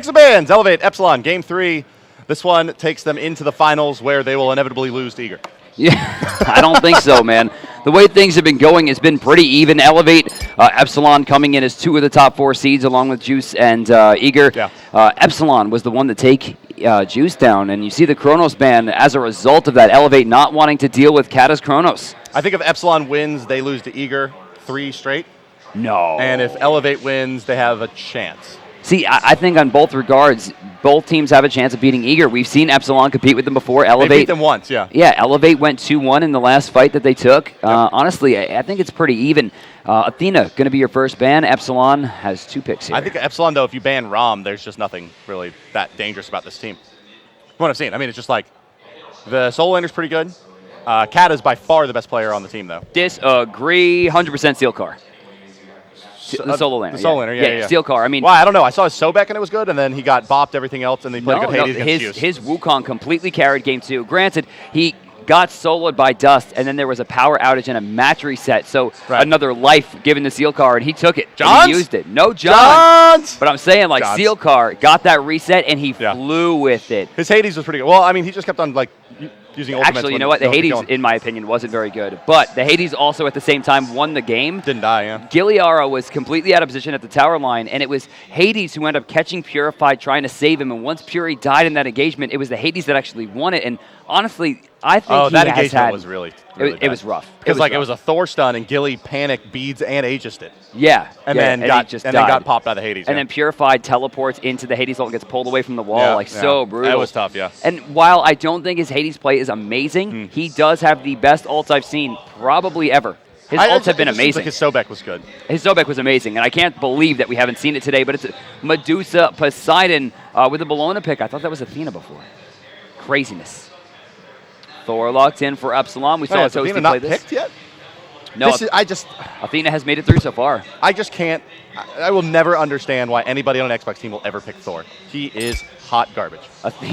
Exabands elevate Epsilon game 3. This one takes them into the finals where they will inevitably lose to Eager. Yeah, I don't think so, man. The way things have been going has been pretty even. Elevate, Epsilon coming in as 2 of the top 4 seeds along with Juice and Eager. Yeah. Epsilon was the one to take Juice down, and you see the Chronos ban as a result of that. Elevate not wanting to deal with Kata's Chronos. I think if Epsilon wins, they lose to Eager 3 straight. No. And if Elevate wins, they have a chance. See, I think on both regards, both teams have a chance of beating Eager. We've seen Epsilon compete with them before. Elevate, they beat them once, yeah. Yeah, Elevate went 2-1 in the last fight that they took. Yep. Honestly, I think it's pretty even. Athena, going to be your first ban. Epsilon has 2 picks here. I think Epsilon, though, if you ban Rom, there's just nothing really that dangerous about this team. From what I've seen. I mean, it's just like the solo laner's pretty good. Kat is by far the best player on the team, though. Disagree. 100% Steel Car. The solo laner. The solo laner, yeah. Steel Car. I mean, well, I don't know. I saw his Sobek and it was good, and then he got bopped everything else, and then he played a good Hades against Juice. His Wukong completely carried game 2. Granted, he got soloed by Dust, and then there was a power outage and a match reset, so another life given to Steel Car, and he took it. Johns? And he used it. No Johns! But I'm saying, like, Johns. Steel Car got that reset, and he flew with it. His Hades was pretty good. Well, I mean, he just kept on, like, using ultimates. Actually, you know what? The Hades, in my opinion, wasn't very good. But the Hades also, at the same time, won the game. Didn't die, yeah. Giliara was completely out of position at the tower line, and it was Hades who ended up catching Purified, trying to save him. And once Puri died in that engagement, it was the Hades that actually won it. And honestly, I think that engagement was really it was rough. Because it was a Thor stun, and Gilly panicked, beads, and ageist it. Yeah. And then got popped by the Hades. And then Purified teleports into the Hades ult and gets pulled away from the wall. So brutal. That was tough, yeah. And while I don't think his Hades play is amazing, he does have the best ults I've seen probably ever. His ults have been amazing. Like his Sobek was good. His Sobek was amazing, and I can't believe that we haven't seen it today, but it's Medusa Poseidon with a Bologna pick. I thought that was Athena before. Craziness. Thor locked in for Epsilon. We saw Toasty play this. Picked yet? No, Athena has made it through so far. I just can't. I will never understand why anybody on an Xbox team will ever pick Thor. He is hot garbage.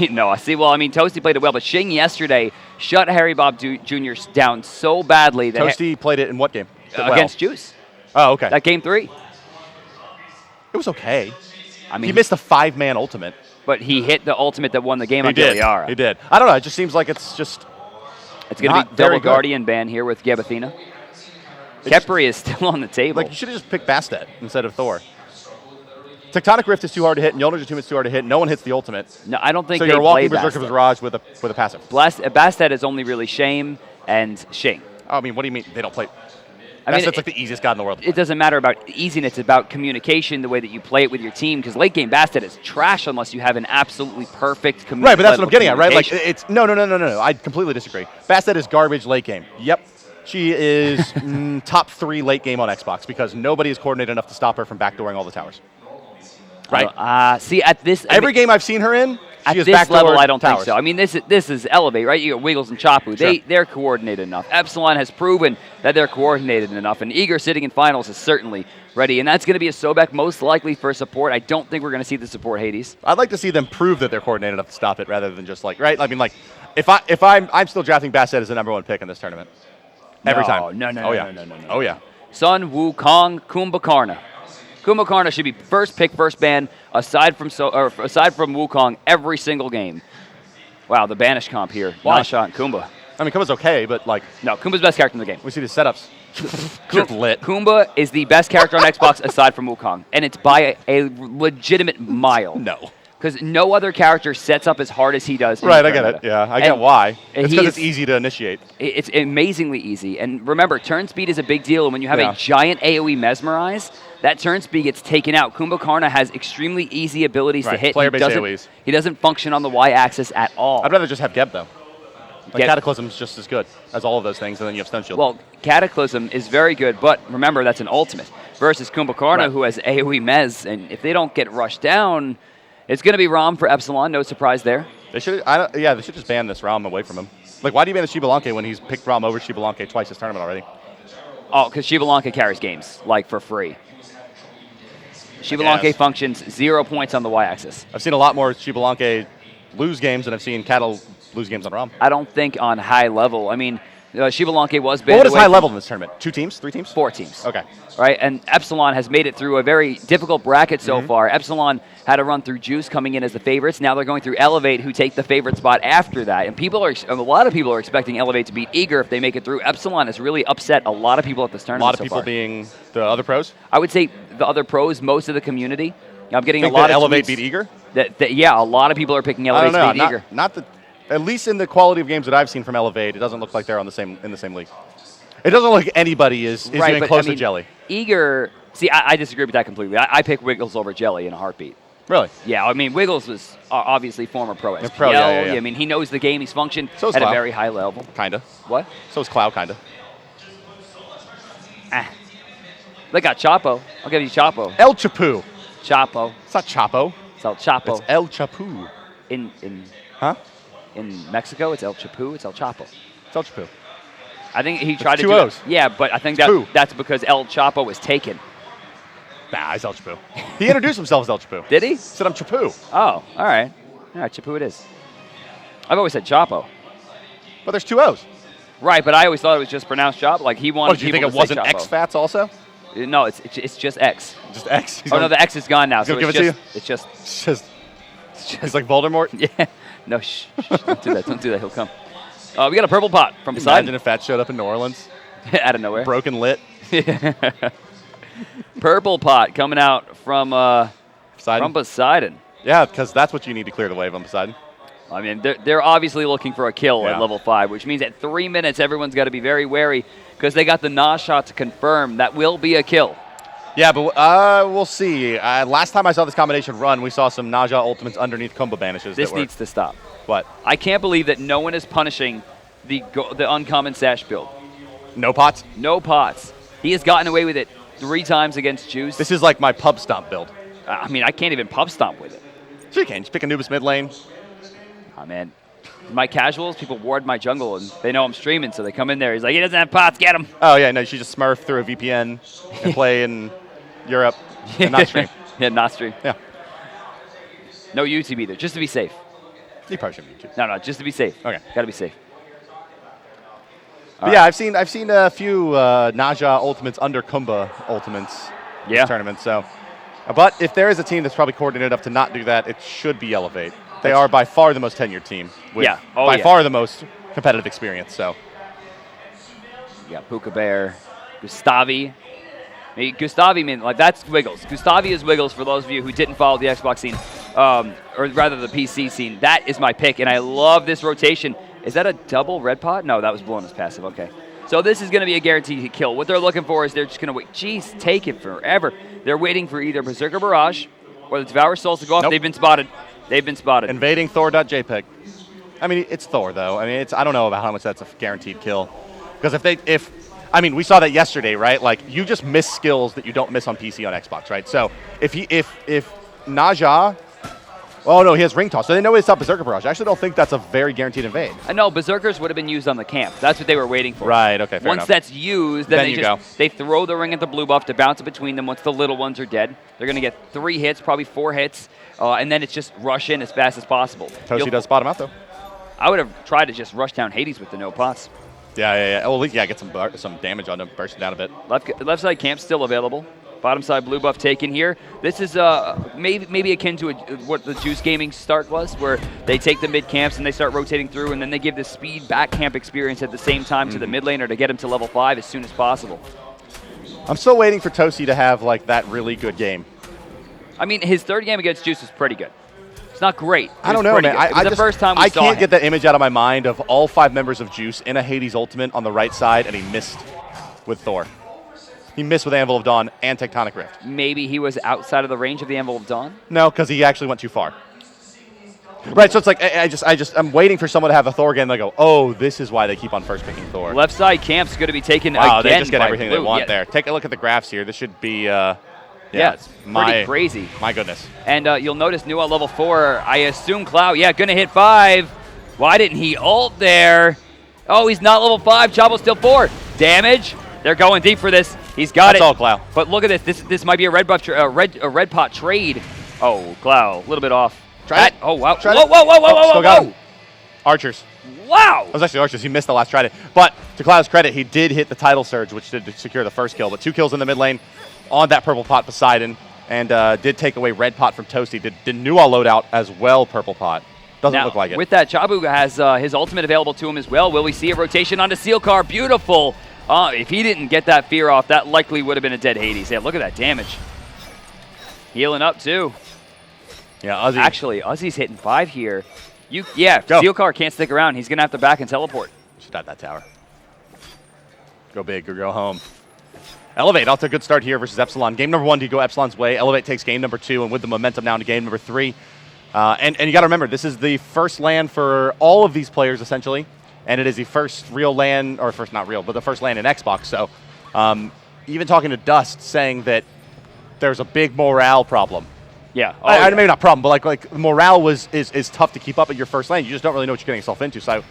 No, I see. Well, I mean, Toasty played it well, but Shing yesterday shut Harry Bob Jr. down so badly that Toasty played it in what game? Against Juice. Oh, okay. That game 3. It was okay. I mean, he missed the 5-man ultimate, but he hit the ultimate that won the game on Giliara. He did. I don't know. It just seems like it's just. It's going to be double Guardian ban here with Geb Athena. Khepri is still on the table. Like, you should have just picked Bastet instead of Thor. Tectonic Rift is too hard to hit, and Yolnir's Tomb is too hard to hit. No one hits the ultimate. No, I don't think so they you're walking play Berserker Barrage with a passive. Bastet is only really Shame and Shing. Oh, I mean, what do you mean they don't play? Bastet's like the easiest god in the world. It doesn't matter about easiness. It's about communication, the way that you play it with your team, because late game Bastet is trash unless you have an absolutely perfect communication. Right, but that's what I'm getting at, right? Like, it's no. I completely disagree. Bastet is garbage late game. Yep. She is top 3 late game on Xbox because nobody is coordinated enough to stop her from backdooring all the towers. Right? See, at this... Every game I've seen her in, at this level, I don't think so. I mean, this is Elevate, right? You got Wiggles and Chapu. Sure. They're coordinated enough. Epsilon has proven that they're coordinated enough, and Eager sitting in finals is certainly ready, and that's going to be a Sobek most likely for support. I don't think we're going to see the support Hades. I'd like to see them prove that they're coordinated enough to stop it rather than just like, right? I mean, like, if I'm still drafting Bastet as the #1 pick in this tournament. Every time. No. Oh, yeah. Sun Wukong Kumbhakarna. Kumbhakarna should be first pick, first ban, aside from Wukong every single game. Wow, the banish comp here. Nasha and Kumba. I mean, Kumba's okay, but like... No, Kumba's best character in the game. We see the setups. Just lit. Kumba is the best character on Xbox aside from Wukong, and it's by a legitimate mile. No. Because no other character sets up as hard as he does. Right, I get it. Yeah, I get why. It's because it's easy to initiate. It's amazingly easy. And remember, turn speed is a big deal. And when you have a giant AoE Mesmerize, that turn speed gets taken out. Kumbhakarna has extremely easy abilities to hit. Player-based AoEs. He doesn't function on the Y-axis at all. I'd rather just have Geb, though. Like Cataclysm's just as good as all of those things, and then you have Stun Shield. Well, Cataclysm is very good, but remember, that's an ultimate. Versus Kumbhakarna, who has AoE Mez, and if they don't get rushed down... It's going to be Rom for Epsilon. No surprise there. They should just ban this Rom away from him. Like, why do you ban the Shibalanke when he's picked Rom over Shibalanke twice this tournament already? Oh, because Shibalanke carries games, like, for free. Shibalanke functions 0 points on the Y-axis. I've seen a lot more Shibalanke lose games than I've seen Cattle lose games on Rom. I don't think on high level. I mean, Shivalanke was Well, banned. what is away high from- level in this tournament? 2 teams? 3 teams? 4 teams. Okay. Right, and Epsilon has made it through a very difficult bracket so far. Epsilon had to run through Juice coming in as the favorites. Now they're going through Elevate, who take the favorite spot after that. And a lot of people are expecting Elevate to beat Eager if they make it through. Epsilon has really upset a lot of people at this A tournament lot of so people far. being the other pros. I would say the other pros, most of the community. I'm getting Think a lot that of Elevate tweets beat Eager? that yeah, a lot of people are picking I Elevate don't know. to beat Eager. Not the. At least in the quality of games that I've seen from Elevate, it doesn't look like they're in the same league. It doesn't look like anybody is Right, even but, close I mean, to Jelly. Eager, see, I disagree with that completely. I pick Wiggles over Jelly in a heartbeat. Really? Yeah, I mean, Wiggles was obviously former pro SPL. Pro, yeah. I mean, he knows the game. He's functioned So is at a Cloud. very high level. Kinda. What? So is Cloud, kinda. They got Chapo. I'll give you Chapo. El Chapu. Chapo. It's not Chapo. It's El Chapo. It's El Chapu. In Huh? Mexico, it's El Chapu. It's El Chapo. It's El Chapu. I think he tried to 2 do O's. Yeah, but I think It's two. that's because El Chapo was taken. Nah, it's El Chapu. He introduced himself as El Chapu. Did he? He said, I'm Chapu. Oh, all right. All right, Chapu it is. I've always said Chapo. But there's 2 O's. Right, but I always thought it was just pronounced Chapo. Like he wanted What, do you think people it to wasn't say Chapo. X-Fats also? No, it's just X. Just X? Oh, no, the X is gone now. So gonna it's give it to just, it's just, It's just, he's like Voldemort. yeah. No, shh, don't do that. Don't do that. He'll come. We got a purple pot from Imagine Poseidon. if Fats showed up in New Orleans. Out of nowhere. Broken lit. Purple pot coming out from Poseidon. Yeah, because that's what you need to clear the wave on Poseidon. I mean, they're obviously looking for a kill Yeah. at level 5, which means at 3 minutes, everyone's got to be very wary because they got the Nas shot to confirm that will be a kill. Yeah, but we'll see. Last time I saw this combination run, we saw some Naja ultimates underneath combo banishes. This needs to stop. What? I can't believe that no one is punishing the uncommon sash build. No pots? No pots. He has gotten away with it 3 times against Juice. This is like my pub stomp build. I mean, I can't even pub stomp with it. So you can. Just pick Anubis mid lane. Oh, man. My casuals, people ward my jungle, and they know I'm streaming, so they come in there. He's like, he doesn't have pots, get him. Oh, yeah, no, you should just smurf through a VPN and play in Europe and not stream. Yeah, not stream. Yeah. No YouTube either, just to be safe. You probably shouldn't be YouTube. No, just to be safe. Okay. Got to be safe. But yeah, I've seen a few Naja ultimates under Kumba ultimates in Yeah. this tournament. So, but if there is a team that's probably coordinated enough to not do that, it should be Elevate. They are by far the most tenured team with Yeah. Oh, by yeah. far the most competitive experience. So, Yeah, Puka Bear, Gustavi. I mean, Gustavi, like that's Wiggles. Gustavi is Wiggles for those of you who didn't follow the Xbox scene, or rather the PC scene. That is my pick, and I love this rotation. Is that a double red pot? No, that was blown as passive. Okay. So this is going to be a guaranteed kill. What they're looking for is they're just going to wait. Jeez, take it forever. They're waiting for either Berserker Barrage or the Devour Souls to go off. Nope. They've been spotted. They've been spotted. invading Thor.jpg. I mean, it's Thor though. I mean, I don't know about how much that's a guaranteed kill, because I mean, we saw that yesterday, right? Like, you just miss skills that you don't miss on PC on Xbox, right? So if Naja, oh no, he has Ring Toss, so they know he's up Berserker Barrage. I actually don't think that's a very guaranteed invade. I know Berserkers would have been used on the camp. That's what they were waiting for. Right. Okay. Fair Once enough. that's used, then Then they throw the ring at the blue buff to bounce it between them. Once the little ones are dead, they're going to get 3 hits, probably 4 hits, and then it's just rush in as fast as possible. Toshi does spot him out though. I would have tried to just rush down Hades with the no pots. Yeah. Well, at least get some damage on him, burst it down a bit. Left side camp still available. Bottom side blue buff taken here. This is maybe akin to what the Juice Gaming start was, where they take the mid camps and they start rotating through, and then they give the speed back camp experience at the same time to the mid laner to get him to level 5 as soon as possible. I'm still waiting for Toshi to have like that really good game. I mean, his third game against Juice was pretty good. It's not great. I don't know, man. It was the first time we saw can't him. get that image out of my mind of all 5 members of Juice in a Hades ultimate on the right side, and he missed with Thor. He missed with Anvil of Dawn and Tectonic Rift. Maybe he was outside of the range of the Anvil of Dawn? No, because he actually went too far. Right, so it's like I'm waiting for someone to have a Thor again. And they go, oh, this is why they keep on first picking Thor. Left side camp's going to be taken Wow, again they just get by everything blue. they want Yeah. there. Take a look at the graphs here. This should be, Yeah, it's pretty crazy. My goodness. And you'll notice new at level 4, I assume Cloud, going to hit 5. Why didn't he ult there? Oh, he's not level 5. Chabo's still 4. Damage. They're going deep for this. He's got That's it. all Cloud. But look at this. This might be a red buff, a red pot trade. Oh, Cloud, a little bit off. Try it. Oh, wow. Try Whoa, it. whoa, whoa, whoa, Oh, whoa, still got whoa. him. Archers. Wow! It was actually Archers. He missed the last try to. But to Cloud's credit, he did hit the Tidal Surge, which did secure the first kill. But 2 kills in the mid lane on that purple pot Poseidon, and did take away red pot from Toasty. Did Nuwa loadout as well, purple pot. Doesn't now, look like it. With that, Chabu has his ultimate available to him as well. Will we see a rotation onto Sealcar? Beautiful. If he didn't get that fear off, that likely would have been a dead Hades. Yeah, look at that damage. Healing up, too. Yeah, Ozzy. Actually, Ozzy's hitting 5 here. Yeah, Go. Sealcar can't stick around. He's going to have to back and teleport. Should dive that tower. Go big or go home. Elevate off to a good start here versus Epsilon. Game number 1 to go Epsilon's way. Elevate takes game number 2, and with the momentum now into game number 3. And you got to remember, this is the first LAN for all of these players, essentially. And it is the first real LAN, or first not real, but the first LAN in Xbox. So even talking to Dust, saying that there's a big morale problem. Yeah. Maybe not problem, but like morale is tough to keep up at your first lane. You just don't really know what you're getting yourself into. So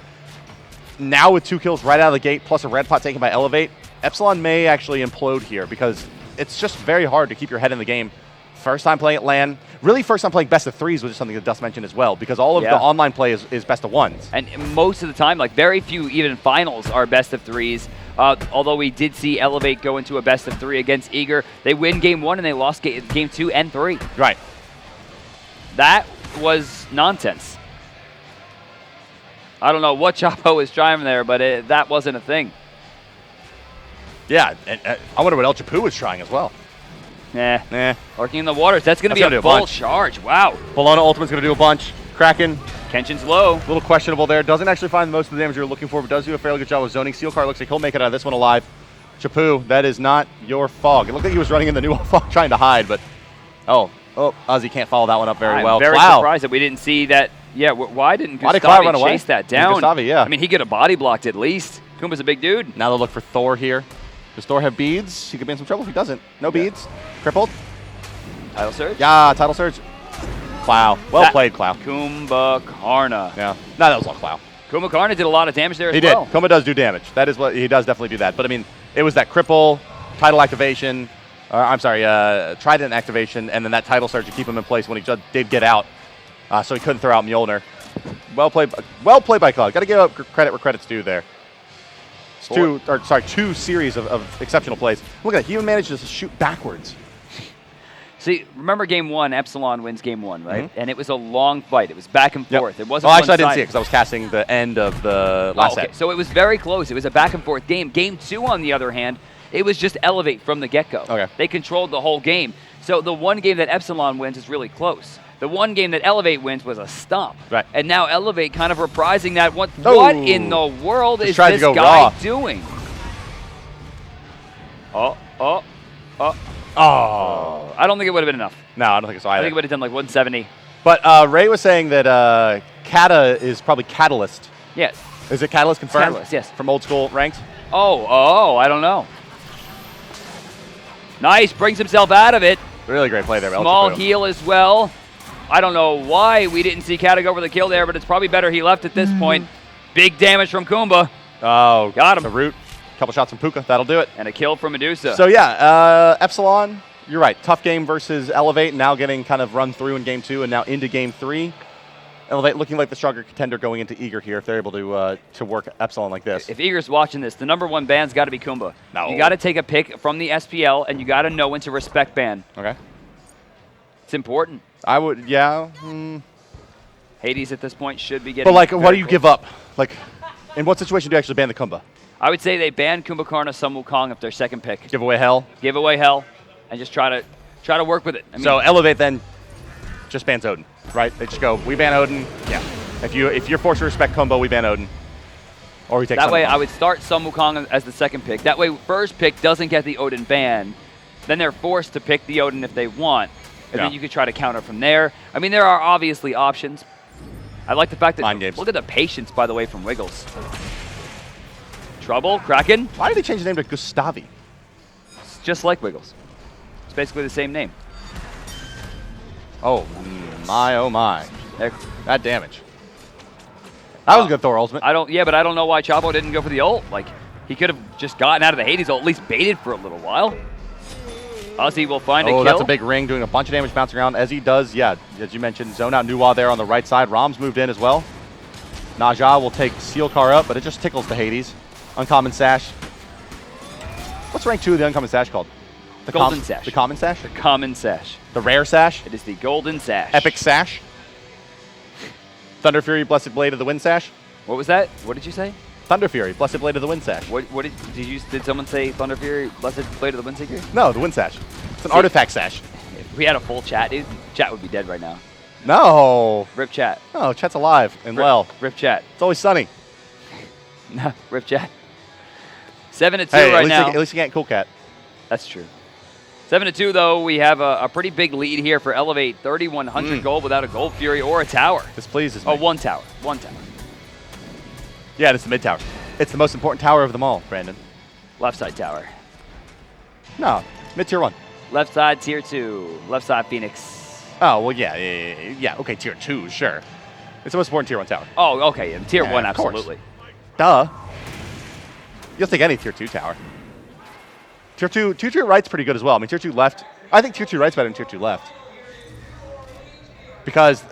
now with 2 kills right out of the gate, plus a red pot taken by Elevate, Epsilon may actually implode here because it's just very hard to keep your head in the game. First time playing at LAN. Really first time playing best of 3s, which is something that Dust mentioned as well, because all of the online play is best of 1s. And most of the time, like very few even finals are best of 3s. Although we did see Elevate go into a best of 3 against Eager. They win game 1 and they lost game 2 and 3. Right. That was nonsense. I don't know what Chapo was trying there, but that wasn't a thing. Yeah, and I wonder what El Chapu was trying as well. Nah. Lurking in the waters. That's going to be a full charge. Wow. Bologna Ultimate's going to do a bunch. Kraken. Kenshin's low. A little questionable there. Doesn't actually find most of the damage you're looking for, but does do a fairly good job with zoning. Sealcar looks like he'll make it out of this one alive. Chapu, that is not your fog. It looked like he was running in the new fog trying to hide, but Ozzy can't follow that one up very well. I'm very surprised that we didn't see that. Yeah, why didn't Gustavi chase that down? Gustavi, yeah. I mean, he could have body blocked at least. Kumba's a big dude. Now they'll look for Thor here. Does Thor have beads? He could be in some trouble if he doesn't. No beads. Crippled. Tidal Surge? Yeah, Tidal Surge. Clow. Well played, Clow. Kumbhakarna. Yeah. No, that was all Clow. Kumbhakarna did a lot of damage there as well. He did. Kumba does do damage. That is what he does definitely do that. But I mean, it was that cripple, tidal activation, trident activation, and then that tidal surge to keep him in place when he just did get out. So he couldn't throw out Mjolnir. Well played by Cloud. Got to give up credit where credit's due there. It's 2 series of exceptional plays. Look at that. He even managed to shoot backwards. See, remember game 1, Epsilon wins game 1, right? Mm-hmm. And it was a long fight. It was back and forth. It wasn't actually, I didn't see it because I was casting the end of the last set. So it was very close. It was a back and forth game. Game 2, on the other hand, it was just Elevate from the get-go. Okay. They controlled the whole game. So the one game that Epsilon wins is really close. The one game that Elevate wins was a stomp. Right. And now Elevate kind of reprising that. What in the world is this guy raw. doing? I don't think it would have been enough. No, I don't think so either. I think it would have done like 170. But Ray was saying that Kata is probably Catalyst. Yes. Is it Catalyst confirmed? Catalyst, yes. From old school ranks? I don't know. Nice, brings himself out of it. Really great play there. Small heal as well. I don't know why we didn't see Kata go for the kill there, but it's probably better he left at this point. Big damage from Kumba. Oh, got him. The root. Couple shots from Puka. That'll do it. And a kill from Medusa. So yeah, Epsilon, you're right. Tough game versus Elevate, now getting kind of run through in game 2 and now into game 3. Elevate looking like the stronger contender going into Eager here if they're able to work Epsilon like this. If Eager's watching this, the number 1 ban's got to be Kumba. No. You got to take a pick from the SPL, and you got to know when to respect ban. Okay. It's important. I would, yeah. Hades at this point should be getting. But like, what do you give up? Like, in what situation do you actually ban the Kumba? I would say they ban Kumbhakarna, Sun Wukong if they're second pick. Give away hell. Give away hell, and just try to work with it. I mean, so Elevate then just bans Odin, right? They just go, we ban Odin. Yeah. If you're forced to respect Kumba, we ban Odin. Or we take that way. I would start Sun Wukong as the second pick. That way, first pick doesn't get the Odin ban. Then they're forced to pick the Odin if they want, and then you could try to counter from there. I mean, there are obviously options. I like the fact that Mind games. Look at the patience, by the way, from Wiggles. Trouble, Kraken. Why did they change the name to Gustavi? It's just like Wiggles. It's basically the same name. Oh my. There. That damage. That was a good Thor ultimate. But I don't know why Chapo didn't go for the ult. Like, he could have just gotten out of the Hades ult, at least baited for a little while. Ozzy will find a kill. Oh, that's a big ring, doing a bunch of damage bouncing around, as he does, as you mentioned, zone out Nuwa there on the right side. Rom's moved in as well. Naja will take Seal Car up, but it just tickles the Hades. Uncommon Sash. What's rank 2 of the Uncommon Sash called? The Golden Sash. The Common Sash? The Common Sash. The Rare Sash? It is the Golden Sash. Epic Sash? Thunder Fury, Blessed Blade of the Wind Sash? What was that? What did you say? Thunder Fury, Blessed Blade of the Wind Sash. What did someone say Thunder Fury, Blessed Blade of the Windseeker? No, the Wind Sash. It's an artifact sash. If we had a full chat, dude, chat would be dead right now. No. Rip chat. No, chat's alive and well. Rip chat. It's always sunny. No, rip chat. 7-2 Hey, right now. At least you can't Cool Cat. That's true. 7-2 though, we have a pretty big lead here for Elevate. 3,100 gold without a Gold Fury or a tower. This pleases me. Oh, one tower. One tower. Yeah, it's the mid tower. It's the most important tower of them all, Brandon. Left side tower. No, mid tier 1. Left side tier 2. Left side Phoenix. Oh, well, yeah. Okay, tier 2, sure. It's the most important tier 1 tower. Oh, okay. And tier 1, of course. absolutely. Duh. You'll take any tier 2 tower. Tier 2 right's pretty good as well. I mean, tier 2 left. I think tier 2 right's better than tier 2 left. Because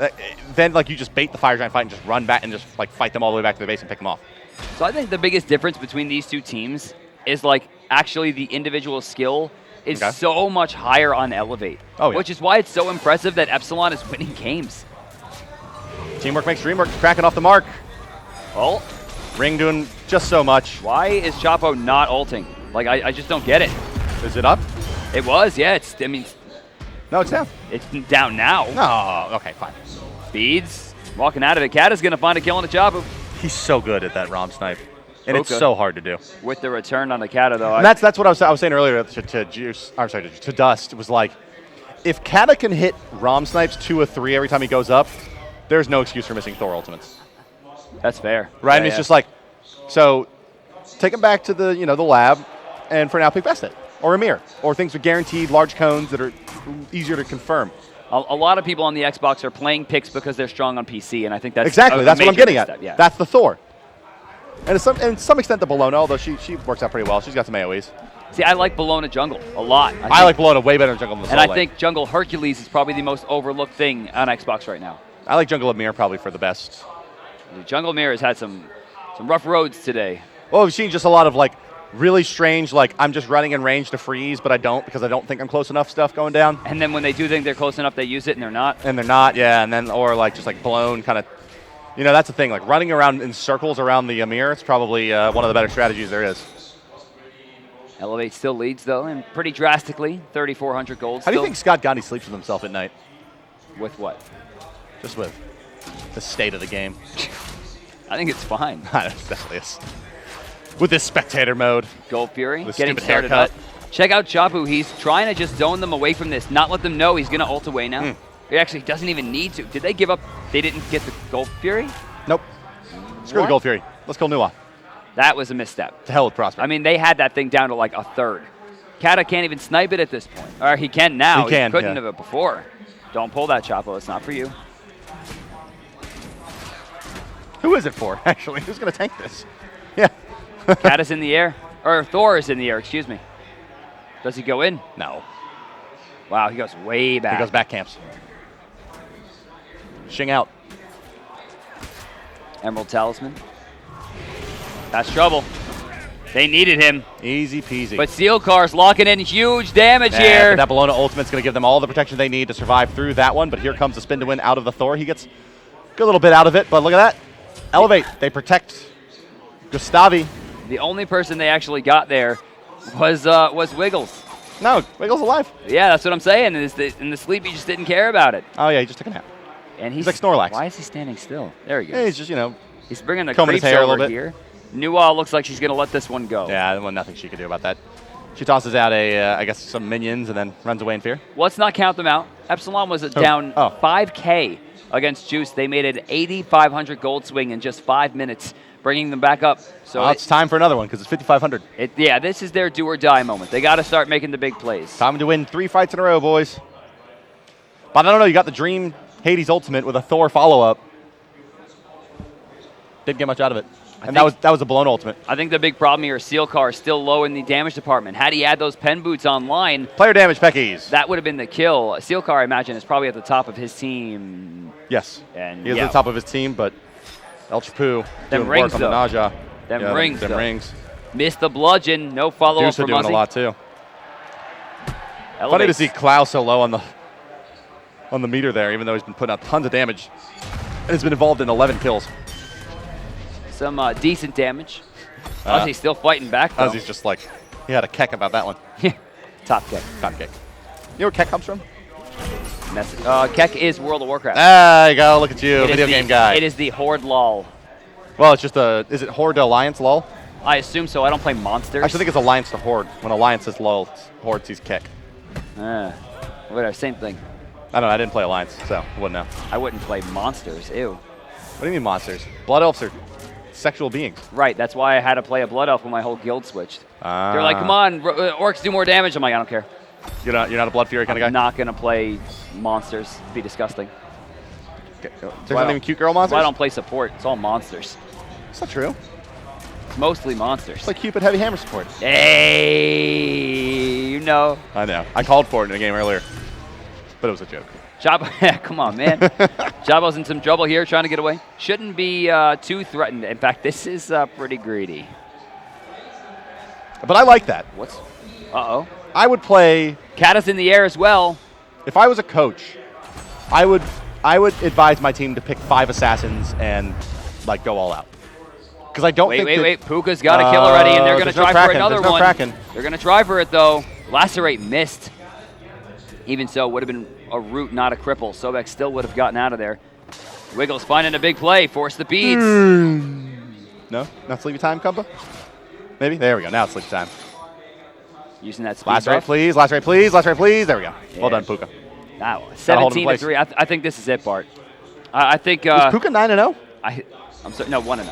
then, like, you just bait the Fire Giant fight and just run back and just, like, fight them all the way back to the base and pick them off. So I think the biggest difference between these two teams is, like, actually the individual skill is so much higher on Elevate. Oh, yeah. Which is why it's so impressive that Epsilon is winning games. Teamwork makes dream work. Cracking off the mark. Well, Ring doing just so much. why is Chapo not ulting? Like, I just don't get it. Is it up? It was, yeah. No, it's down. It's down now. No, okay, fine. Beads walking out of it. Cat is going to find a kill on the Chapo. He's so good at that Rom snipe. And Okay. it's so hard to do. With the return on the Kata, though. And that's what I was saying earlier to Juice. I'm sorry, to Dust. It was like, if Kata can hit Rom snipes 2 or 3 every time he goes up, there's no excuse for missing Thor ultimates. That's fair. Right? Yeah, And it's just like, so take him back to the the lab, and for now pick Bestet or Amir or things with guaranteed large cones that are easier to confirm. A lot of people on the Xbox are playing picks because they're strong on PC, and I think that's Exactly. That's what I'm major getting at. misstep, yeah. That's the Thor. And to some extent the Bologna, although she works out pretty well. She's got some AoEs. See, I like Bologna jungle a lot. I like Bologna way better than Jungle than the And Soul I think Jungle Hercules is probably the most overlooked thing on Xbox right now. I like Jungle Amir probably for the best. Jungle Mirror has had some rough roads today. Well, we've seen just a lot of like really strange, like I'm just running in range to freeze, but I don't because I don't think I'm close enough stuff going down. And then when they do think they're close enough, they use it and they're not. And they're not, yeah. And then, or like just like blown kind of, that's the thing. Like running around in circles around the Amir, it's probably one of the better strategies there is. Elevate still leads, though, and pretty drastically. 3,400 gold How do still. you think Scott Gandhi sleeps with himself at night? With what? Just with the state of the game. I think it's fine. It definitely is. With this spectator mode. Gold Fury With getting stupid started haircut. up. Check out Chapu. He's trying to just zone them away from this, not let them know he's going to ult away now. He actually doesn't even need to. Did they give up? They didn't get the Gold Fury? Nope. Screw the Gold Fury. Let's kill Nuwa. That was a misstep. To hell with Prosper. I mean, they had that thing down to like a third. Kata can't even snipe it at this point. Or he can now. He can, couldn't yeah. have it before. Don't pull that, Chapo. It's not for you. Who is it for, actually? Who's going to tank this? Yeah. Kata's in the air. Or Thor is in the air, excuse me. Does he go in? No. Wow, he goes way back. He goes back camps. Shing out. Emerald Talisman. That's trouble. They needed him. Easy peasy. But Seal Car's locking in huge damage here. That Bologna ultimate's going to give them all the protection they need to survive through that one. But here comes the spin to win out of the Thor. He gets a good little bit out of it. But look at that. Elevate. They protect Gustavi. The only person they actually got there was Wiggles. No, Wiggles alive. Yeah, that's what I'm saying. In the sleep, he just didn't care about it. Oh, yeah, he just took a nap. And he's like Snorlax. Why is he standing still? There he goes. Yeah, he's just, He's bringing the combing his creeps hair a over little bit. here. Nuwa looks like she's going to let this one go. Yeah, well, nothing she could do about that. She tosses out I guess, some minions and then runs away in fear. Let's not count them out. Epsilon was down 5K against Juice. They made an 8,500 gold swing in just 5 minutes, bringing them back up. So it's time for another one because it's 5,500. Yeah, this is their do or die moment. They got to start making the big plays. Time to win 3 fights in a row, boys. But I don't know, you got the Dream Hades ultimate with a Thor follow-up. Didn't get much out of it. And that was a blown ultimate. I think the big problem here is Seal Car is still low in the damage department. Had he had those pen boots online, Player damage, Peckies. that would have been the kill. Seal Car, I imagine, is probably at the top of his team. Yes. And he is at the top of his team, but El Chapu Them doing rings, work on the though. Naja. Them Yeah, rings, them though. rings. Missed the bludgeon. No follow-up Deuce are from doing Muzzy. a lot too. Funny to Elevates. see Clow so low on the meter there, even though he's been putting out tons of damage and has been involved in 11 kills. Some decent damage. Muzzy's still fighting back, though. Muzzy's just like, he had a keck about that one. Top Keck. Top kick. You know where keck comes from? Keck is World of Warcraft. There you go. Look at you, It is video the- game guy. It is the Horde lol. Well, it's just is it Horde to Alliance lol? I assume so. I don't play monsters. I actually think it's Alliance to Horde. When Alliance says lol, Horde sees kick. Whatever, same thing. I don't know. I didn't play Alliance, so I wouldn't know. I wouldn't play monsters. Ew. What do you mean monsters? Blood elves are sexual beings. Right, that's why I had to play a Blood Elf when my whole guild switched. They're like, come on, orcs do more damage. I'm like, I don't care. You're not a Blood Fury kind of guy? I'm not going to play monsters. It'd be disgusting. There's not even cute girl That's monsters? why I don't play support. It's all monsters. It's not true. It's mostly monsters. It's like Cupid Heavy Hammer support. Hey, you know. I know. I called for it in a game earlier, but it was a joke. Jabba, come on, man. Jabba's in some trouble here, trying to get away. Shouldn't be too threatened. In fact, this is pretty greedy. But I like that. What's? Uh-oh. I would play, Cat is in the air as well. if I was a coach, I would advise my team to pick 5 assassins and like go all out. Because I don't think Wait. Puka's got a kill already, and they're going to there's no try for Kraken, another there's no one. Kraken. They're going to try for it, though. Lacerate missed. Even so, would have been a root, not a cripple. Sobek still would have gotten out of there. Wiggles finding a big play. Force the beads. No? Not sleepy time, Kumba? Maybe? There we go. Now it's sleepy time. Using that speed Last rate, buff. please. Last rate, please. Last rate, please. There we go. Yeah. Well done, Puka. Now, hold him in 17 to place. 3. I think this is it, Bart. I think. Is Puka 9-0? I'm sorry. No, 1-0.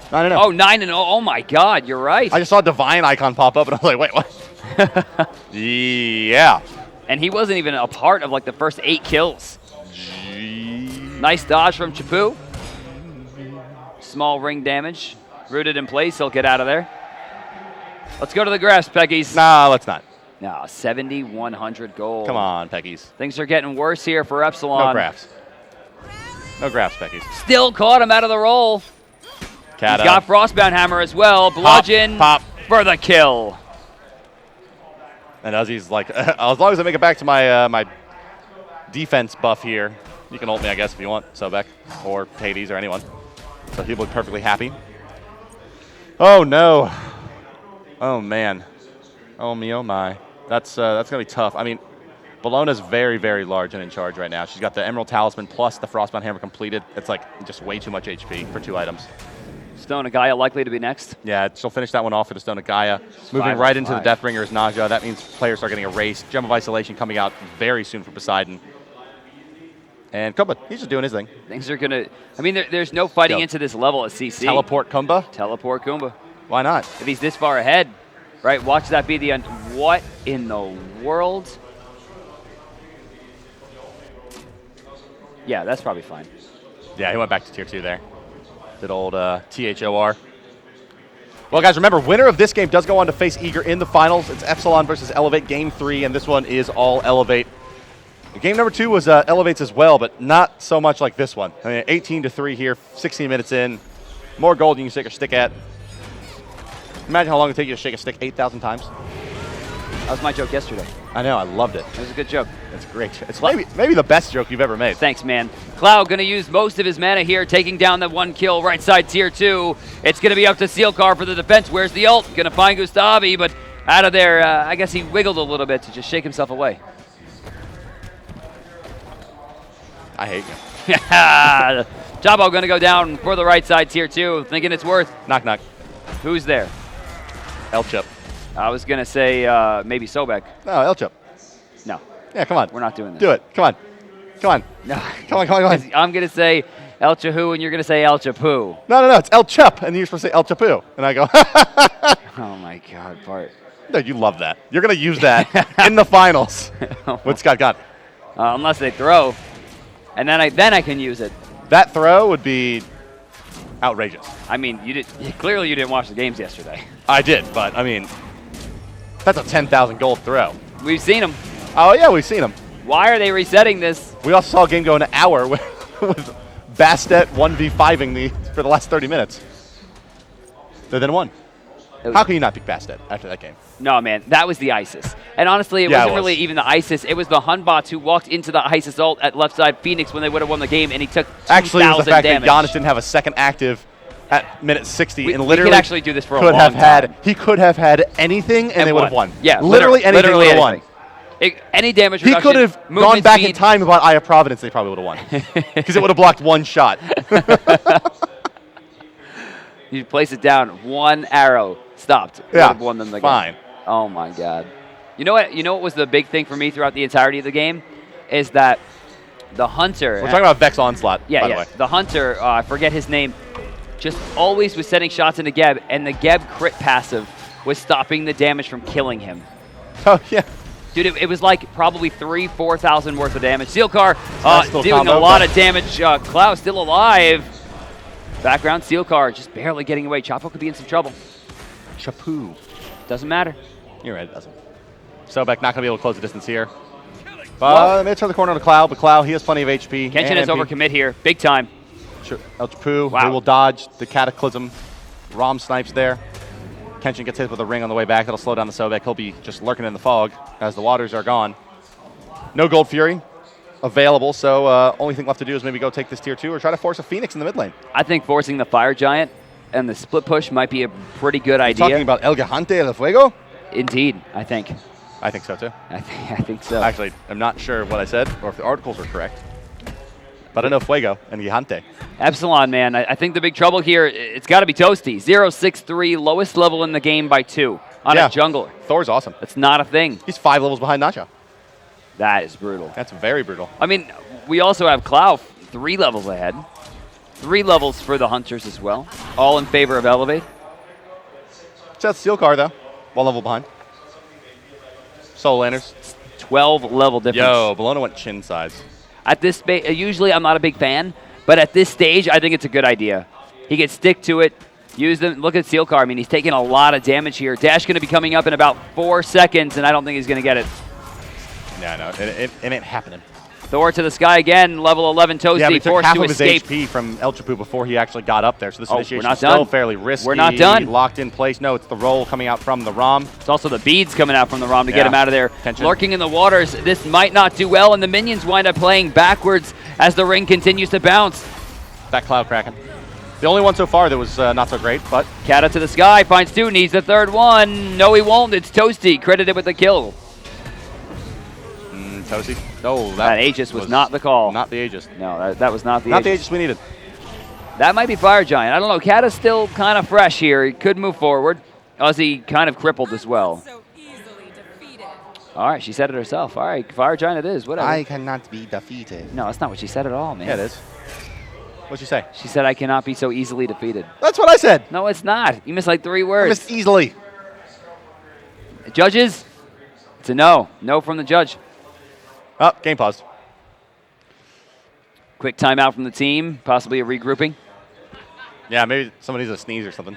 9-0. Oh, 9-0. Oh my God, you're right. I just saw a Divine icon pop up, and I was like, wait, what? Yeah. And he wasn't even a part of like the first 8 kills. Nice dodge from Chapu. Small ring damage. Rooted in place. He'll get out of there. Let's go to the graphs, Peggies. Nah, let's not. No, 7,100 gold. Come on, Peggies. Things are getting worse here for Epsilon. No graphs. No graphs, Peggies. Still caught him out of the roll. Cat He's got Frostbound Hammer as well. Bludgeon Pop. for the kill. And Uzzie's like, as long as I make it back to my my defense buff here, you can ult me, I guess, if you want, Sobek, or Hades, or anyone. So he'll look perfectly happy. Oh, no. Oh, man. Oh, me, oh, my. That's going to be tough. I mean, Bologna's very, very large and in charge right now. She's got the Emerald Talisman plus the Frostbound Hammer completed. It's like just way too much HP for 2 items. Stone of Gaia likely to be next. Yeah, she'll finish that one off for the Stone of Gaia. Moving 5 right on into the 5. Deathbringer's Naja. That means players are getting erased. Gem of Isolation coming out very soon for Poseidon. And Kumba, he's just doing his thing. Things are going to... I mean, there's no fighting Yo. into this level at CC. Teleport Kumba? Teleport Kumba. Why not? If he's this far ahead, right, watch that be the... What in the world? Yeah, that's probably fine. Yeah, he went back to tier 2 there. Did old THOR. Well, guys, remember, winner of this game does go on to face Eager in the finals. It's Epsilon versus Elevate Game 3, and this one is all Elevate. Game number 2 was Elevates as well, but not so much like this one. I mean, 18-3 here, 16 minutes in. More gold than you can shake a stick at. Imagine how long it would take you to shake a stick 8,000 times. That was my joke yesterday. I know, I loved it. It was a good joke. It's great. It's maybe the best joke you've ever made. Thanks, man. Cloud going to use most of his mana here, taking down the 1 kill right side tier 2. It's going to be up to Sealcar for the defense. Where's the ult? Going to find Gustavi, but out of there, I guess he wiggled a little bit to just shake himself away. I hate you. Jabo going to go down for the right side tier 2, thinking it's worth. Knock, knock. Who's there? El Chip. I was going to say maybe Sobek. No, El Chip. No, Yeah, come on. we're not doing this. Do it. Come on. Come on. No. Come on, come on, come on. I'm going to say El Chahu, and you're going to say El Chapu. No. It's El Chup, and you're supposed to say El Chapu. And I go, Oh, my God, Bart. no, you love that. You're going to use that in the finals. What Scott got? Unless they throw. And then I can use it. That throw would be outrageous. I mean, clearly you didn't watch the games yesterday. I did, but, I mean, that's a 10,000 gold throw. We've seen them. Oh, yeah, we've seen him. Why are they resetting this? We also saw a game go an hour with Bastet 1v5ing for the last 30 minutes. They then won. How can you not pick Bastet after that game? No, man, that was the ISIS. And honestly, it wasn't really even the ISIS. It was the Hunbots who walked into the ISIS ult at left side Phoenix when they would have won the game, and he took 2,000 Actually, it was the fact damage. that Giannis didn't have a second active at minute 60, and we literally could actually do this for a long time. He could have had anything, and they would have won. Yeah, literally anything would have won. Any damage He reduction, could have movement gone back speed. in time about Eye of Providence, they probably would have won. Because it would have blocked one shot. You place it down, one arrow stopped. Would Yeah, have won them the game. fine. Oh my God. You know what? You know what was the big thing for me throughout the entirety of the game is that the Hunter. We're talking about Vex Onslaught, by the way. The Hunter, I forget his name, just always was setting shots into Geb, and the Geb crit passive was stopping the damage from killing him. Oh, yeah. Dude, it was like probably 3,000-4,000 worth of damage. Sealcar Nice little doing combo. a lot of damage. Cloud still alive. Background Sealcar just barely getting away. Chapo could be in some trouble. Chapoo. Doesn't matter. You're right, it doesn't. Sobek not going to be able to close the distance here. But they may turn the corner to Cloud, but Cloud, he has plenty of HP. Kenshin has overcommit here, big time. El Chapoo, Wow. they will dodge the Cataclysm. Rom snipes there. Kenshin gets hit with a ring on the way back. That'll slow down the Sobek. He'll be just lurking in the fog as the waters are gone. No Gold Fury available, so only thing left to do is maybe go take this tier 2 or try to force a Phoenix in the mid lane. I think forcing the Fire Giant and the split push might be a pretty good idea. Talking about El Gigante del Fuego? Indeed, I think. I think so too. I think so. Actually, I'm not sure what I said or if the articles were correct. But I know Fuego and Gigante. Epsilon, man, I think the big trouble here, it's got to be Toasty. 0-6-3, lowest level in the game by 2 on a jungler. Thor's awesome. That's not a thing. He's 5 levels behind Nacho. That is brutal. That's very brutal. I mean, we also have Cloud 3 levels ahead. 3 levels for the Hunters as well. All in favor of Elevate. That's Steel Car, though. 1 level behind. Soul Landers. 12 level difference. Yo, Bologna went chin size. At this usually I'm not a big fan, but at this stage, I think it's a good idea. He can stick to it, use them. Look at Sealcar. I mean, he's taking a lot of damage here. Dash going to be coming up in about 4 seconds, and I don't think he's going to get it. Yeah, no, it ain't happening. Thor to the sky again, level 11 Toasty, Yeah, but he took forced half to of his escape. HP from El Chapu before he actually got up there, so this we're initiation not is still done. fairly risky. We're not done. Locked in place. No, it's the roll coming out from the ROM. It's also the beads coming out from the ROM to get him out of there. Tension. Lurking in the waters. This might not do well, and the minions wind up playing backwards as the ring continues to bounce. That Cloud Kraken. The only one so far that was not so great, but... Kata to the sky, finds 2, needs the 3rd one. No, he won't. It's Toasty, credited with the kill. Toasty. No, That Aegis was not the call. Not the Aegis. No, that was not the Not Aegis. the Aegis we needed. That might be Fire Giant. I don't know. Kata's still kind of fresh here. He could move forward. Ozzy kind of crippled as well. So easily defeated. All right, she said it herself. All right, Fire Giant it is. Whatever. I cannot be defeated. No, that's not what she said at all, man. Yeah, it is. What'd you say? She said, I cannot be so easily defeated. That's what I said. No, it's not. You missed like 3 I words. missed easily. Judges? It's a no. No from the judge. Oh, game paused. Quick timeout from the team. Possibly a regrouping. Yeah, maybe somebody needs a sneeze or something.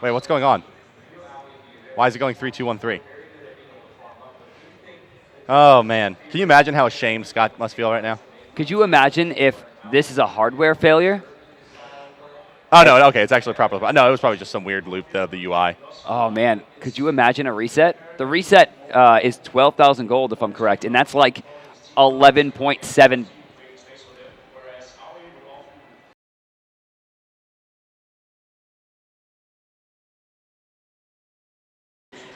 Wait, what's going on? Why is it going 3-2-1-3? Oh, man. Can you imagine how ashamed Scott must feel right now? Could you imagine if this is a hardware failure? Oh, no, okay, it's actually proper. No, it was probably just some weird loop, the UI. Oh, man. Could you imagine a reset? The reset is 12,000 gold, if I'm correct, and that's like 11.7.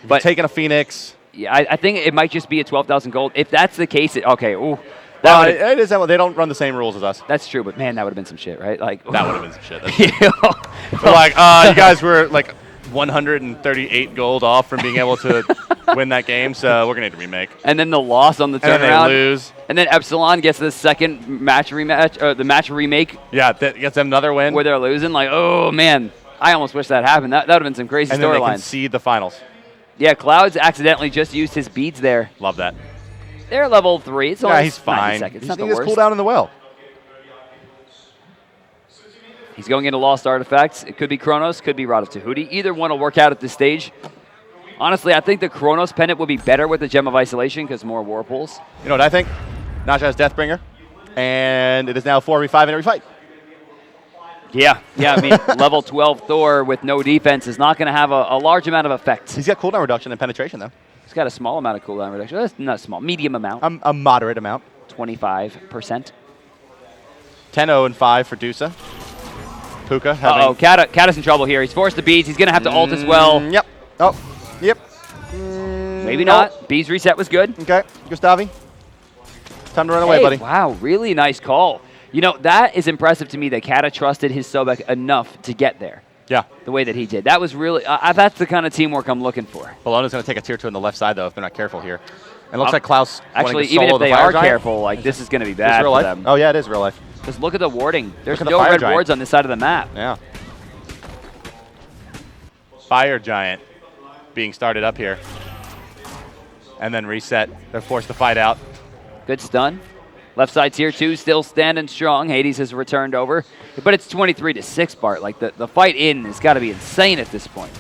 But taking a Phoenix. Yeah, I think it might just be a 12,000 gold. If that's the case, okay, ooh. That It is. They don't run the same rules as us. that's true, but man, that would have been some shit, right? Like That would have been some shit. That's Yeah. We're like, you guys were like 138 gold off from being able to win that game, so we're gonna need to remake. And then the loss on the And then they turnaround. lose. And then Epsilon gets the second match rematch, or the match remake Yeah, that gets them another win. where they're losing. Like, oh man, I almost wish that happened. That would have been some crazy And then they storylines. concede the finals. Yeah, Clouds accidentally just used his beads there. Love that. They're level 3. It's only Yeah, he's 90 fine. seconds. It's He's not the his worst. cooldown in the well. He's going into Lost Artifacts. It could be Kronos, could be Rod of Tahuti. Either one will work out at this stage. Honestly, I think the Kronos pendant would be better with the Gem of Isolation because more Whirlpools. You know what I think? Nasha has Deathbringer. And it is now 4v5 in every fight. Yeah, I mean, level 12 Thor with no defense is not going to have a large amount of effect. He's got cooldown reduction and penetration, though. He's got a small amount of cooldown reduction. That's not small, medium amount. A moderate amount. 25%. 10-0 and 5 for Dusa. Puka having... Uh-oh, Kata's in trouble here. He's forced the beads. He's going to have to ult as well. Yep. Oh, yep. Maybe not. Beads reset was good. Okay, Gustavi. Time to run away, buddy. Wow, really nice call. You know, that is impressive to me that Kata trusted his Sobek enough to get there. Yeah. The way that he did. That was really, that's the kind of teamwork I'm looking for. Bologna's going to take a tier 2 on the left side, though, if they're not careful here. And it looks like Klaus actually, to even solo if they the Fire are Giant. careful, like, this is going to be bad real for life? them. Oh, yeah, it is real life. Just look at the warding. There's Look at no the Fire red Giant. wards on this side of the map. Yeah. Fire Giant being started up here. And then reset. They're forced to fight out. Good stun. Left side tier 2 still standing strong. Hades has returned over. But it's 23-6, Bart. Like, the fight in has got to be insane at this point.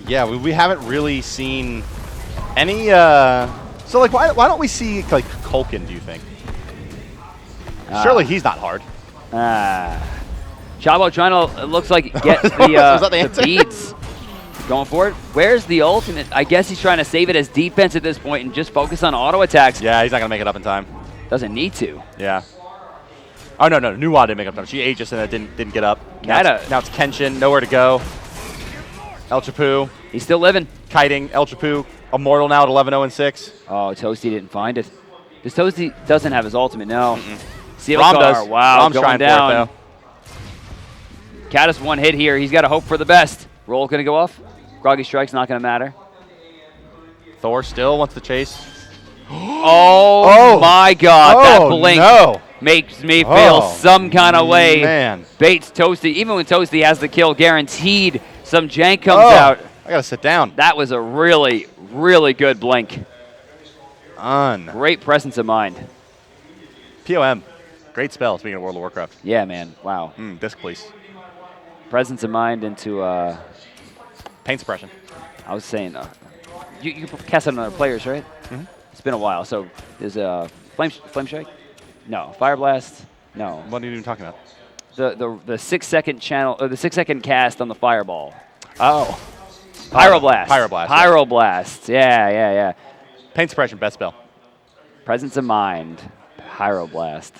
Yeah, we haven't really seen any... So, like, why don't we see, like, Kulkin, do you think? Surely he's not hard. Chavo trying to, it looks like, get Was that the the beads. Going for it. Where's the ultimate? I guess he's trying to save it as defense at this point and just focus on auto attacks. Yeah, he's not going to make it up in time. Doesn't need to. Yeah. Oh, no. Nuwa didn't make up time. She Aegis and it didn't get up. Now it's Kenshin. Nowhere to go. El Chapu. He's still living. Kiting. El Chapu. Immortal now at 11-0 and 6. Oh, Toasty didn't find it. This Toasty doesn't have his ultimate, no. Rom does. Wow, Rom's going trying down. for it, Catus one hit here. He's got to hope for the best. Roll going to go off. Groggy Strike's not going to matter. though. Thor still wants to chase. Oh, my God. That blink makes me feel some kind of way. Man. Bates Toasty. Even when Toasty has the kill guaranteed, some jank comes out. I got to sit down. That was a really, really good blink. Great presence of mind. POM. Great spell, speaking of World of Warcraft. Yeah, man. Wow. Disc, please. Presence of mind into... Pain suppression. I was saying, you cast it on other players, right? It's been a while. So there's a flame strike? No. Fire blast? No. What are you even talking about? The 6 second channel or the 6 second cast on the fireball. Oh. Pyroblast. Pyroblast. Pyroblast. Yeah. Pain suppression, best spell. Presence of mind. Pyroblast.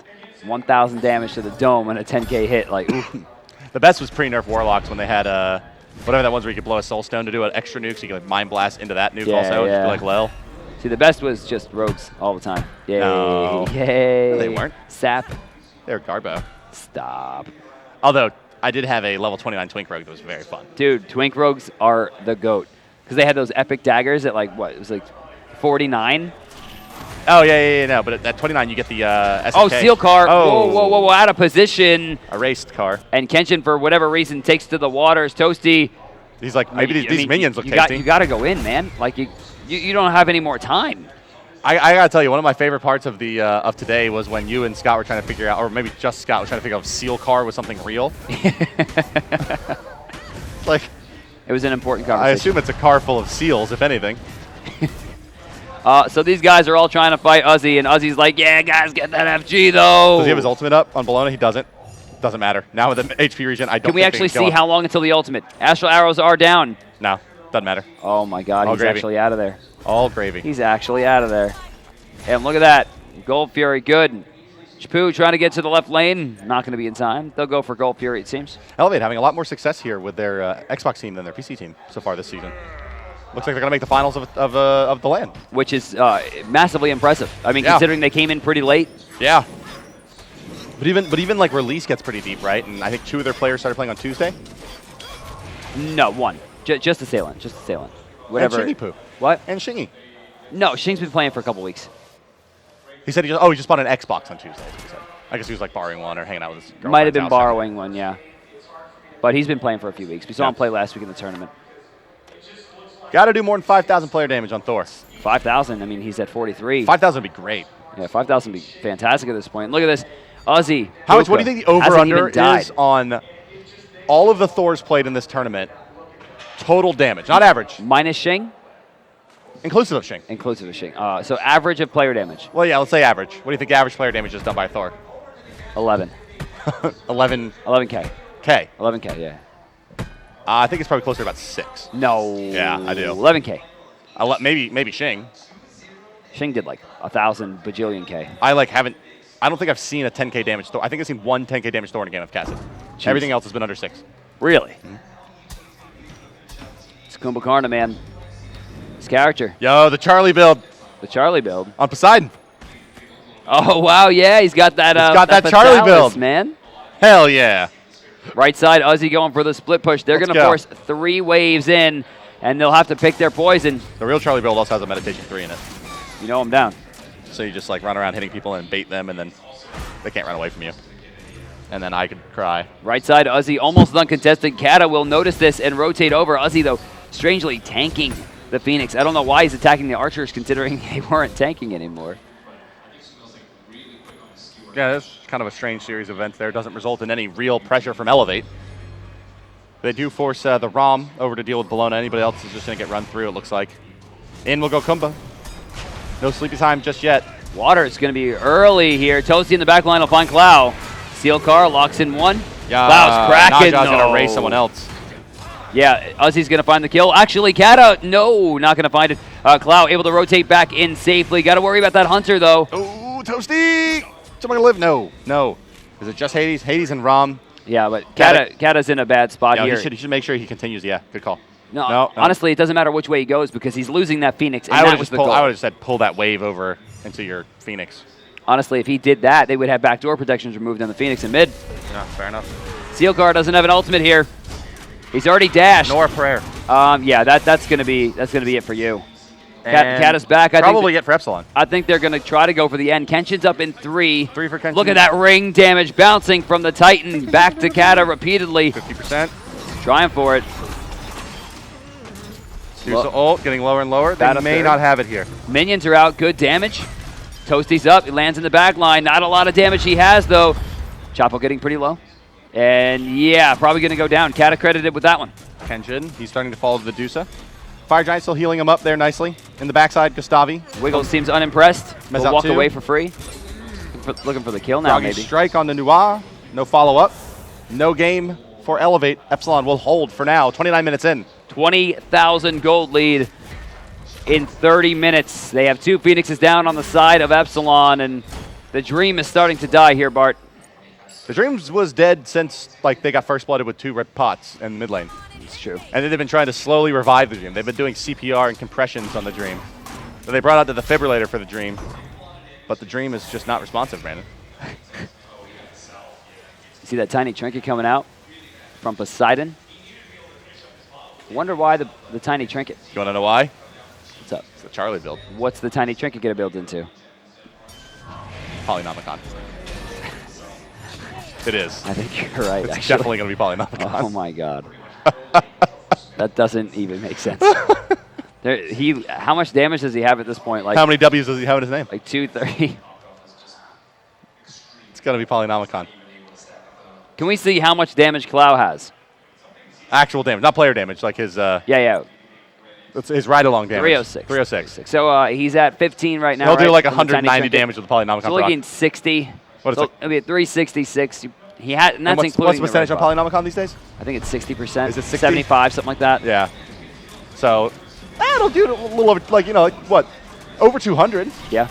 1,000 damage to the dome and a 10k hit. Like, ooh. The best was pre-nerf Warlocks when they had whatever that was where you could blow a Soul Stone to do an extra nuke, so you could like Mind Blast into that nuke also, just do like Lel. See, the best was just rogues all the time. Yay. No. Yay. No, they weren't. Sap. They were Garbo. Stop. Although, I did have a level 29 Twink Rogue that was very fun. Dude, Twink Rogues are the GOAT. Because they had those epic daggers at like, what, it was like 49? Oh, no, but at 29 you get the SSK. Oh, Seal Car. Oh. Whoa, out of position. Erased car. And Kenshin, for whatever reason, takes to the waters. Toasty. He's like, maybe these minions look tasty. You got to go in, man. Like, you don't have any more time. I got to tell you, one of my favorite parts of the of today was when you and Scott were trying to figure out, or maybe just Scott was trying to figure out if Seal Car was something real. Like, it was an important conversation. I assume it's a car full of seals, if anything. So these guys are all trying to fight Uzi, and Uzi's like, yeah, guys, get that FG, though. Does he have his ultimate up on Bologna? He doesn't. Doesn't matter. Now with the HP regen, I don't Can we think actually they can see how long until the ultimate? Astral arrows are down. No, doesn't matter. Oh, my God, he's actually out of there. All gravy. He's actually out of there. And look at that. Gold Fury, good. Chapu trying to get to the left lane. Not going to be in time. They'll go for Gold Fury, it seems. Elevate having a lot more success here with their Xbox team than their PC team so far this season. Looks like they're going to make the finals of the LAN. Which is massively impressive. I mean, considering they came in pretty late. Yeah. But even like release gets pretty deep, right? And I think 2 of their players started playing on Tuesday. No, 1. Just Assailant. Whatever. And Shingy Poo. What? And Shingy. No, Shing's been playing for a couple weeks. He said he just bought an Xbox on Tuesday. He said. I guess he was like borrowing one or hanging out with his girlfriend. Might have been borrowing one, yeah. But he's been playing for a few weeks. We saw him play last week in the tournament. Got to do more than 5,000 player damage on Thor. 5,000. I mean, he's at 43. 5,000 would be great. Yeah, 5,000 would be fantastic at this point. Look at this. Uzi. How much? What do you think the over-under is on all of the Thors played in this tournament? Total damage, not average. Minus Shing? Inclusive of Shing. Inclusive of Shing. So average of player damage, Well, yeah, let's say average. What do you think the average player damage is done by Thor? 11. 11K. 11K. 11K, yeah. I think it's probably closer to about 6. No. Yeah, I do. 11K. Maybe Shing. Shing did like 1,000 bajillion K. I don't think I've seen a 10K damage Thor. I think I've seen one 10K damage Thor in a game I've casted. Jeez. Everything else has been under 6. Really? It's Kumbhakarna, man. His character. Yo, the Charlie build The Charlie build. on Poseidon. Oh, wow, yeah. He's got that, got that Charlie Fatalis, build. man. Hell yeah. Right side, Uzi going for the split push. They're going to force 3 waves in, and they'll have to pick their poison. The real Charlie build also has a meditation 3 in it. You know I'm down. So you just like run around hitting people and bait them, and then they can't run away from you. And then I could cry. Right side, Uzi almost uncontested. Kata will notice this and rotate over. Uzi, though, strangely tanking the Phoenix. I don't know why he's attacking the archers, considering they weren't tanking anymore. Yeah, it's kind of a strange series of events there. It doesn't result in any real pressure from Elevate. They do force the ROM over to deal with Bologna. Anybody else is just going to get run through, it looks like. In will go Kumba. No sleepy time just yet. Water is going to be early here. Toasty in the back line will find Clow. Seal car locks in 1. Yeah, Clow's cracking. Naja's going to race someone else. Yeah, Uzi's going to find the kill. Actually, Kata, no, not going to find it. Clow able to rotate back in safely. Got to worry about that Hunter, though. Oh, Toasty! Somebody live? No. Is it just Hades? Hades and Rom. Yeah, but Kata's in a bad spot here. He should make sure he continues. Yeah, good call. No, honestly, it doesn't matter which way he goes because he's losing that Phoenix, and I that was the goal. would have said pull that wave over into your Phoenix. Honestly, if he did that, they would have backdoor protections removed on the Phoenix in mid. Yeah, fair enough. Seal car doesn't have an ultimate here. He's already dashed. Nor a prayer. Yeah, that's gonna be it for you. Kata's back. Probably it for Epsilon. I think they're going to try to go for the end. Kenshin's up in 3. 3 for Kenshin. Look at that ring damage bouncing from the Titan back to Kata repeatedly. 50%. Trying for it. Here's the ult, getting lower and lower. They may not have it here. Minions are out. Good damage. Toasty's up. He lands in the back line. Not a lot of damage he has, though. Chapo getting pretty low. And, yeah, probably going to go down. Kata credited with that one. Kenshin, he's starting to follow the Medusa. Fire Giant still healing him up there nicely. In the backside, Gustavi. Wiggles seems unimpressed. Mez Will out walk too. away for free. Looking for the kill now, Froggy maybe. strike on the Noir. No follow-up. No game for Elevate. Epsilon will hold for now. 29 minutes in. 20,000 gold lead in 30 minutes. They have 2 Phoenixes down on the side of Epsilon, and the dream is starting to die here, Bart. The Dreams was dead since they got first blooded with 2 red pots in mid lane. It's true. And then they've been trying to slowly revive the Dream. They've been doing CPR and compressions on the Dream. So they brought out the defibrillator for the Dream. But the Dream is just not responsive, Brandon. See that tiny trinket coming out from Poseidon? Wonder why the tiny trinket. You want to know why? What's up? It's the Charlie build. What's the tiny trinket going to build into? Polynomicon. It is. I think you're right, It's actually. definitely going to be Polynomicon. Oh, my God. That doesn't even make sense. How much damage does he have at this point? How many W's does he have in his name? Like 230. It's going to be Polynomicon. Can we see how much damage Clow has? Actual damage, not player damage, like his Yeah. it's his ride-along damage. 306. 306. So he's at 15 right now. He'll do right? like From the tiny 190 trinket. damage with the Polynomicon. So looking 60. What is So it? it'll be at 366. He had, and that's What's including the percentage the on red buff. Polynomicon these days? I think it's 60%. Is it 60? 75, something like that. Yeah. So that'll do a little over, what, over 200. Yeah.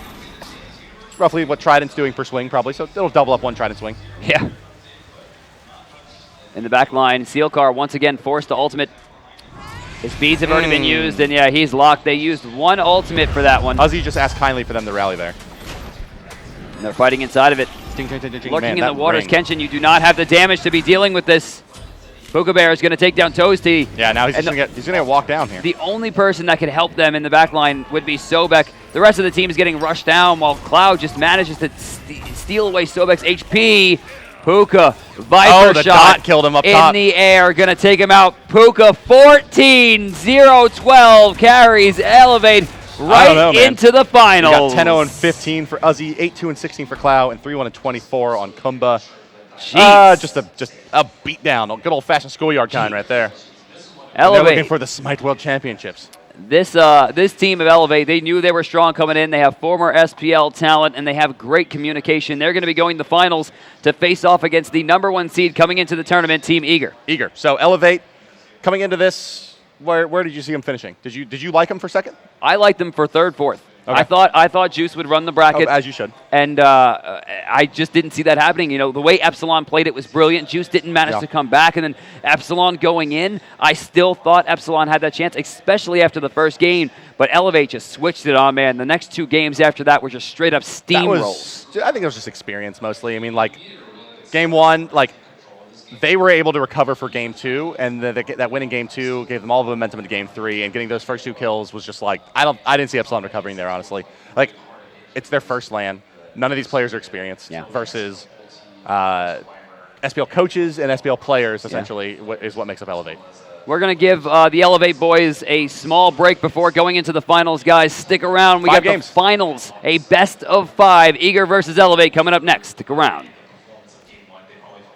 It's roughly what Trident's doing per swing, probably. So it'll double up one Trident swing. Yeah. In the back line, Seal Car once again forced to ultimate. His speeds have already been used, and yeah, he's locked. They used 1 ultimate for that one. Uzi just asked kindly for them to rally there. And they're fighting inside of it. Ding, ding, ding, ding, ding. Lurking Man, in the that waters, ring. Kenshin, you do not have the damage to be dealing with this. Puka Bear is going to take down Toasty. Yeah, now he's going to get walked down here. The only person that could help them in the back line would be Sobek. The rest of the team is getting rushed down while Cloud just manages to steal away Sobek's HP. Puka, Viper the shot dot killed him up in top. the air, going to take him out. Puka 14-0-12 carries Elevate right into the finals. We got 10-0 and 15 for Uzi, 8-2 and 16 for Clow, and 3-1 and 24 on Kumba. Jeez. Just a beatdown, a good old-fashioned schoolyard kind right there. Elevate. They're looking for the Smite World Championships. This team of Elevate, they knew they were strong coming in. They have former SPL talent, and they have great communication. They're going to be going to the finals to face off against the #1 seed coming into the tournament, Team Eager. Eager. So Elevate, coming into this, where did you see them finishing? Did you like them for second? I liked them for third, fourth. Okay. I thought Juice would run the bracket. Oh, as you should. And I just didn't see that happening. You know, the way Epsilon played it was brilliant. Juice didn't manage to come back. And then Epsilon going in, I still thought Epsilon had that chance, especially after the first game. But Elevate just switched it on, man. The next 2 games after that were just straight up steamrolls. I think it was just experience mostly. I mean, like, game 1, like, they were able to recover for game 2, and that win in game 2 gave them all the momentum into game 3, and getting those first 2 kills was just like, I didn't see Epsilon recovering there, honestly. Like, it's their first LAN. None of these players are experienced versus SPL coaches and SPL players, essentially, is what makes up Elevate. We're going to give the Elevate boys a small break before going into the finals, guys. Stick around. We got the finals, a best of 5, Eager versus Elevate, coming up next. Stick around.